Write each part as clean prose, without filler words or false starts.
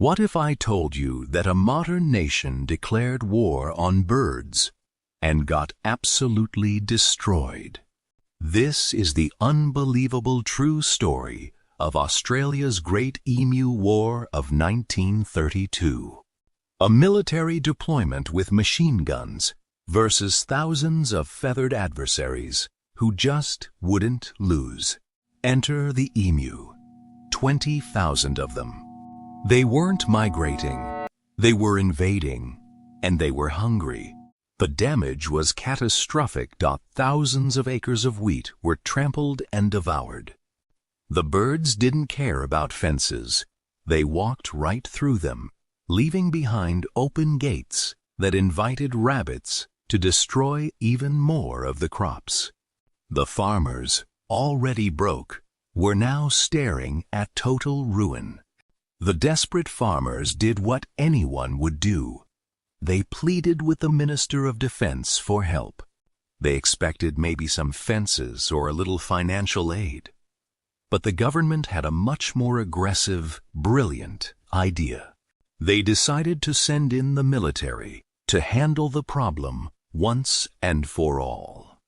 What if I told you that a modern nation declared war on birds and got absolutely destroyed? This is the unbelievable true story of Australia's Great Emu War of 1932. A military deployment with machine guns versus thousands of feathered adversaries who just wouldn't lose. Enter the emu. 20,000 of them. They weren't migrating, they were invading, and they were hungry. The damage was catastrophic. Thousands of acres of wheat were trampled and devoured. The birds didn't care about fences. They walked right through them, leaving behind open gates that invited rabbits to destroy even more of the crops. The farmers, already broke, were now staring at total ruin. The desperate farmers did what anyone would do. They pleaded with the Minister of Defense for help. They expected maybe some fences or a little financial aid. But the government had a much more aggressive, brilliant idea. They decided to send in the military to handle the problem once and for all.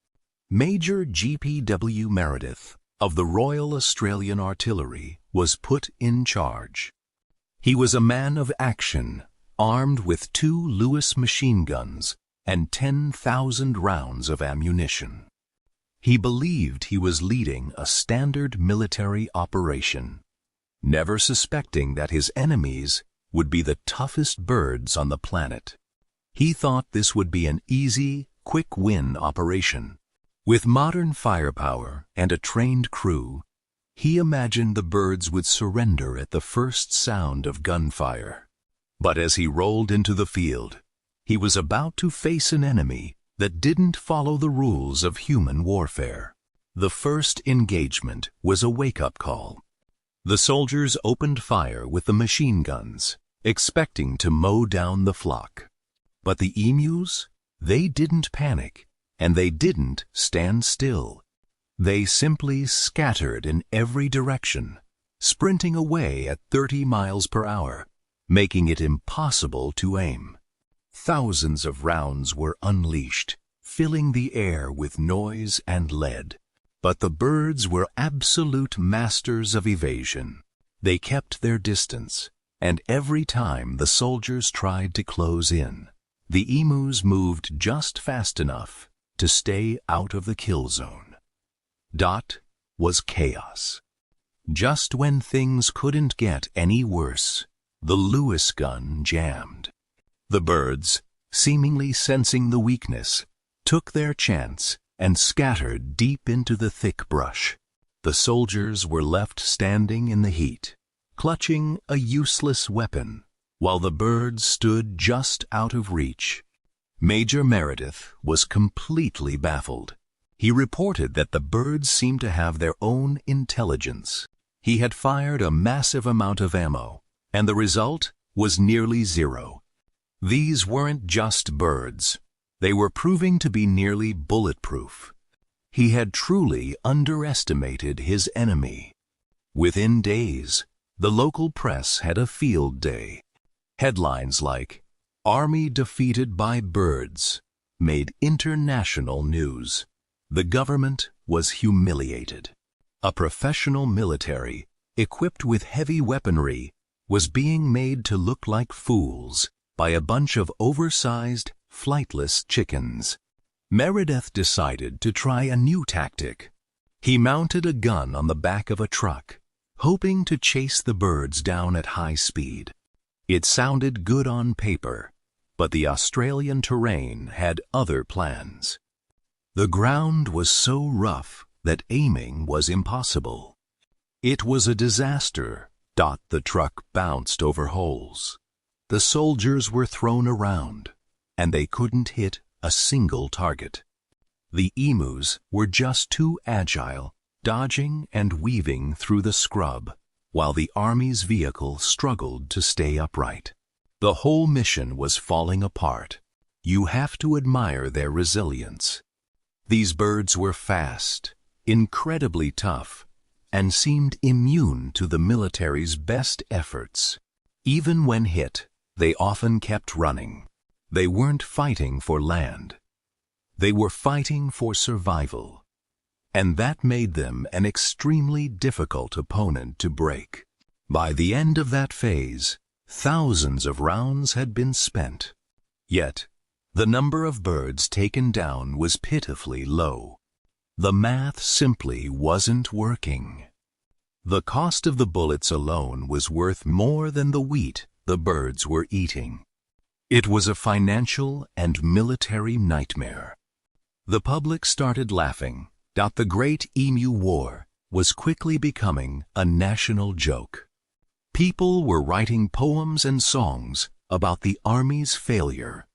Major G.P.W. Meredith of the Royal Australian Artillery was put in charge. He was a man of action, armed with 2 Lewis machine guns and 10,000 rounds of ammunition. He believed he was leading a standard military operation, never suspecting that his enemies would be the toughest birds on the planet. He thought this would be an easy, quick-win operation. With modern firepower and a trained crew, he imagined the birds would surrender at the first sound of gunfire. But as he rolled into the field, he was about to face an enemy that didn't follow the rules of human warfare. The first engagement was a wake-up call. The soldiers opened fire with the machine guns, expecting to mow down the flock. But the emus, they didn't panic, and they didn't stand still. They simply scattered in every direction, sprinting away at 30 miles per hour, making it impossible to aim. Thousands of rounds were unleashed, filling the air with noise and lead. But the birds were absolute masters of evasion. They kept their distance, and every time the soldiers tried to close in, the emus moved just fast enough to stay out of the kill zone. Dot was chaos. Just when things couldn't get any worse, the Lewis gun jammed. The birds, seemingly sensing the weakness, took their chance and scattered deep into the thick brush. The soldiers were left standing in the heat, clutching a useless weapon, while the birds stood just out of reach. Major Meredith was completely baffled. He reported that the birds seemed to have their own intelligence. He had fired a massive amount of ammo, and the result was nearly zero. These weren't just birds. They were proving to be nearly bulletproof. He had truly underestimated his enemy. Within days, the local press had a field day. Headlines like, "Army defeated by birds," made international news. The government was humiliated. A professional military, equipped with heavy weaponry, was being made to look like fools by a bunch of oversized, flightless chickens. Meredith decided to try a new tactic. He mounted a gun on the back of a truck, hoping to chase the birds down at high speed. It sounded good on paper, but the Australian terrain had other plans. The ground was so rough that aiming was impossible. It was a disaster. The truck bounced over holes. The soldiers were thrown around, and they couldn't hit a single target. The emus were just too agile, dodging and weaving through the scrub, while the Army's vehicle struggled to stay upright. The whole mission was falling apart. You have to admire their resilience. These birds were fast, incredibly tough, and seemed immune to the military's best efforts. Even when hit, they often kept running. They weren't fighting for land. They were fighting for survival. And that made them an extremely difficult opponent to break. By the end of that phase, thousands of rounds had been spent. Yet, the number of birds taken down was pitifully low. The math simply wasn't working. The cost of the bullets alone was worth more than the wheat the birds were eating. It was a financial and military nightmare. The public started laughing. The Great Emu War was quickly becoming a national joke. People were writing poems and songs about the army's failure.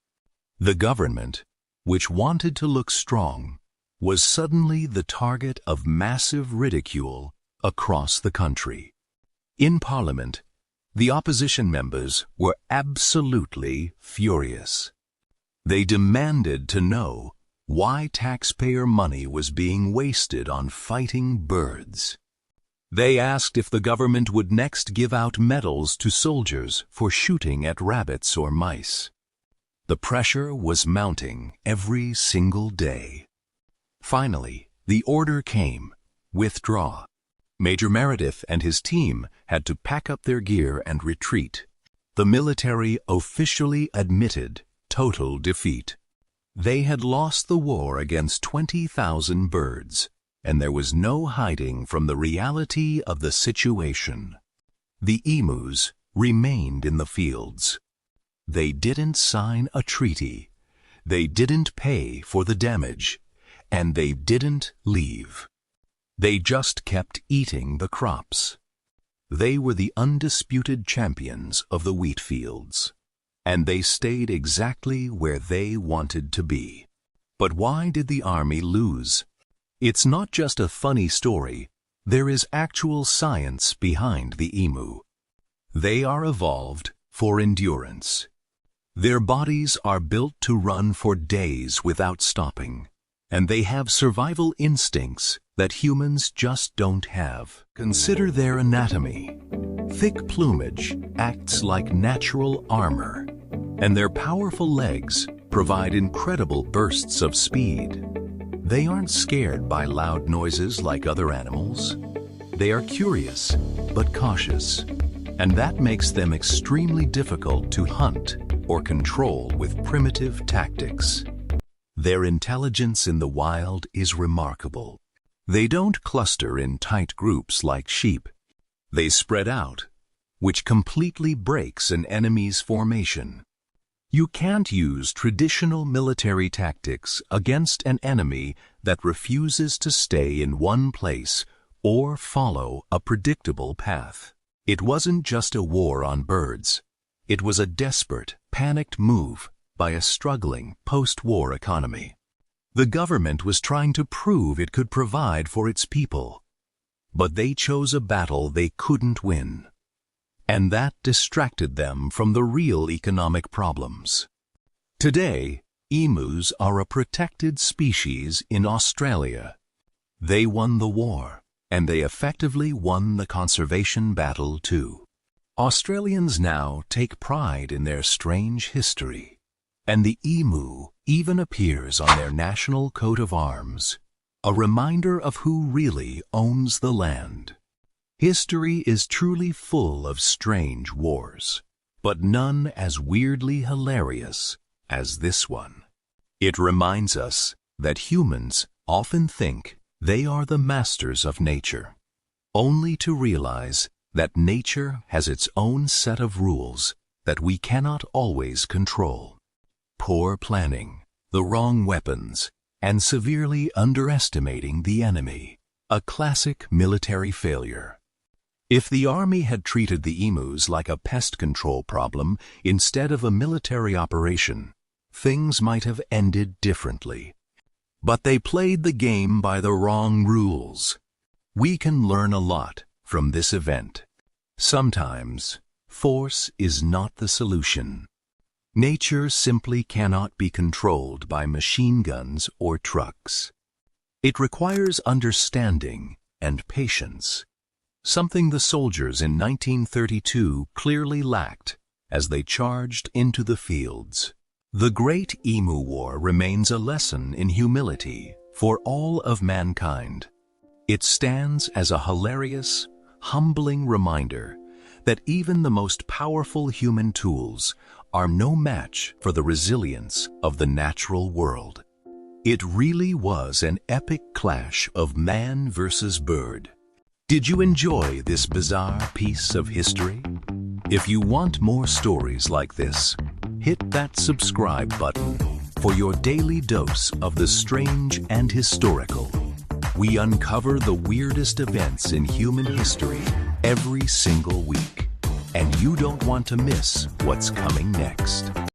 The government, which wanted to look strong, was suddenly the target of massive ridicule across the country. In Parliament, the opposition members were absolutely furious. They demanded to know why taxpayer money was being wasted on fighting birds. They asked if the government would next give out medals to soldiers for shooting at rabbits or mice. The pressure was mounting every single day. Finally, the order came: withdraw. Major Meredith and his team had to pack up their gear and retreat. The military officially admitted total defeat. They had lost the war against 20,000 birds, and there was no hiding from the reality of the situation. The emus remained in the fields. They didn't sign a treaty. They didn't pay for the damage, and they didn't leave. They just kept eating the crops. They were the undisputed champions of the wheat fields, and they stayed exactly where they wanted to be. But why did the army lose? It's not just a funny story. There is actual science behind the emu. They are evolved for endurance. Their bodies are built to run for days without stopping, and they have survival instincts that humans just don't have. Consider their anatomy. Thick plumage acts like natural armor, and their powerful legs provide incredible bursts of speed. They aren't scared by loud noises like other animals. They are curious but cautious, and that makes them extremely difficult to hunt or control with primitive tactics. Their intelligence in the wild is remarkable. They don't cluster in tight groups like sheep. They spread out, which completely breaks an enemy's formation. You can't use traditional military tactics against an enemy that refuses to stay in one place or follow a predictable path. It wasn't just a war on birds. It was a desperate, panicked move by a struggling post-war economy. The government was trying to prove it could provide for its people, but they chose a battle they couldn't win, and that distracted them from the real economic problems. Today, emus are a protected species in Australia. They won the war, and they effectively won the conservation battle too. Australians now take pride in their strange history, and the emu even appears on their national coat of arms, a reminder of who really owns the land. History is truly full of strange wars, but none as weirdly hilarious as this one. It reminds us that humans often think they are the masters of nature, only to realize that nature has its own set of rules that we cannot always control. Poor planning, the wrong weapons, and severely underestimating the enemy, a classic military failure. If the army had treated the emus like a pest control problem instead of a military operation, things might have ended differently. But they played the game by the wrong rules. We can learn a lot from this event. Sometimes, force is not the solution. Nature simply cannot be controlled by machine guns or trucks. It requires understanding and patience. something the soldiers in 1932 clearly lacked as they charged into the fields. The Great Emu War remains a lesson in humility for all of mankind. It stands as a hilarious, humbling reminder that even the most powerful human tools are no match for the resilience of the natural world. It really was an epic clash of man versus bird. Did you enjoy this bizarre piece of history? If you want more stories like this, hit that subscribe button for your daily dose of the strange and historical. We uncover the weirdest events in human history every single week, and you don't want to miss what's coming next.